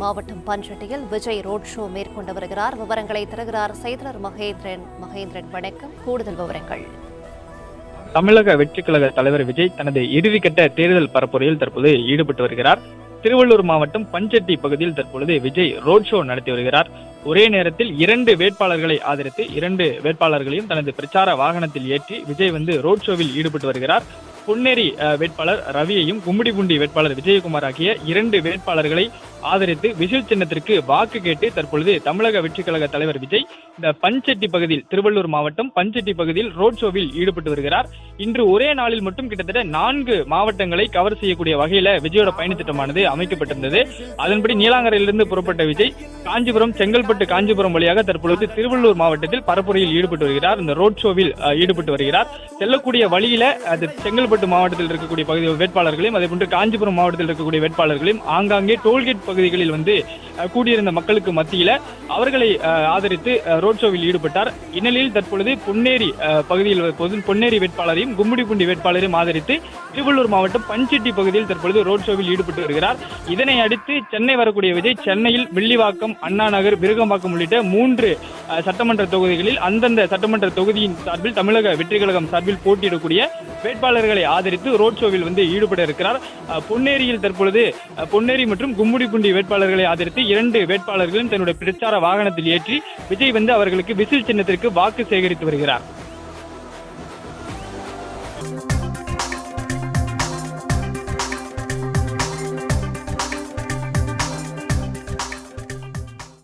மாவட்டம் பஞ்சட்டியில் Vijay road show மேற்கொண்டு வருகிறார். விவரங்களை தருகிறார் செய்தியாளர் மகேந்திரன். வணக்கம். கூடுதல் விவரங்கள். தமிழக வெற்றிக் கழக தலைவர் விஜய் தனது இறுதிக்கட்ட தேர்தல் பரப்புரையில் தற்போது ஈடுபட்டு வருகிறார். திருவள்ளூர் மாவட்டம் பஞ்சட்டி பகுதியில் தற்பொழுது விஜய் ரோட் ஷோ நடத்தி வருகிறார். ஒரே நேரத்தில் 2 வேட்பாளர்களை ஆதரித்து 2 வேட்பாளர்களையும் தனது பிரச்சார வாகனத்தில் ஏற்றி விஜய் ரோட் ஷோவில் ஈடுபட்டு வருகிறார். பொன்னேரி வேட்பாளர் ரவியையும் கும்மிடிபூண்டி வேட்பாளர் விஜயகுமார் ஆகிய 2 வேட்பாளர்களை ஆதரித்து விசில் சின்னத்திற்கு வாக்கு கேட்டு தற்பொழுது தமிழக வெற்றிக் கழக தலைவர் விஜய் இந்த பஞ்சட்டி பகுதியில் திருவள்ளூர் மாவட்டம் பஞ்சட்டி பகுதியில் ரோட் ஷோவில் ஈடுபட்டு வருகிறார். இன்று ஒரே நாளில் மட்டும் கிட்டத்தட்ட 4 மாவட்டங்களை கவர் செய்யக்கூடிய வகையில விஜயோட பயணத்திட்டமானது அமைக்கப்பட்டிருந்தது. அதன்படி நீலாங்கரையிலிருந்து புறப்பட்ட விஜய் காஞ்சிபுரம், செங்கல்பட்டு, காஞ்சிபுரம் வழியாக தற்பொழுது திருவள்ளூர் மாவட்டத்தில் பரப்புரையில் ஈடுபட்டு வருகிறார். இந்த ரோட் ஷோவில் ஈடுபட்டு வருகிறார். செல்லக்கூடிய வழியில அது செங்கல்பட்டு மாவட்டத்தில் இருக்கக்கூடிய பகுதி வேட்பாளர்களையும் அதே போன்று காஞ்சிபுரம் மாவட்டத்தில் இருக்கக்கூடிய வேட்பாளர்களையும் ஆங்காங்கே டோல்கேட் பகுதிகளில் கூடியிருந்த மக்களுக்கு மத்தியில அவர்களை ஆதரித்து ரோட் ஷோவில் ஈடுபட்டார். இந்நிலையில் தற்பொழுது பொன்னேரி பகுதியில் பொன்னேரி வேட்பாளரையும் கும்மிடிபூண்டி வேட்பாளரையும் ஆதரித்து திருவள்ளூர் மாவட்டம் பஞ்சட்டி பகுதியில் தற்பொழுது ரோட் ஷோவில் ஈடுபட்டு வருகிறார். இதனை அடுத்து சென்னை வரக்கூடிய விஜய் சென்னையில் வில்லிவாக்கம், அண்ணா நகர், விருகம்பாக்கம் உள்ளிட்ட 3 சட்டமன்ற தொகுதிகளில் அந்தந்த சட்டமன்ற தொகுதியின் சார்பில் தமிழக வெற்றி கழகம் சார்பில் போட்டியிடக்கூடிய வேட்பாளர்களை ஆதரித்து ரோட் ஷோவில் ஈடுபட இருக்கிறார். பொன்னேரியில் தற்பொழுது பொன்னேரி மற்றும் கும்மிடிபூண்டி வேட்பாளர்களை ஆதரித்து 2 வேட்பாளர்களும் தன்னுடைய பிரச்சார வாகனத்தில் ஏற்றி விஜய் அவர்களுக்கு விசில் சின்னத்திற்கு வாக்கு சேகரித்து வருகிறார்.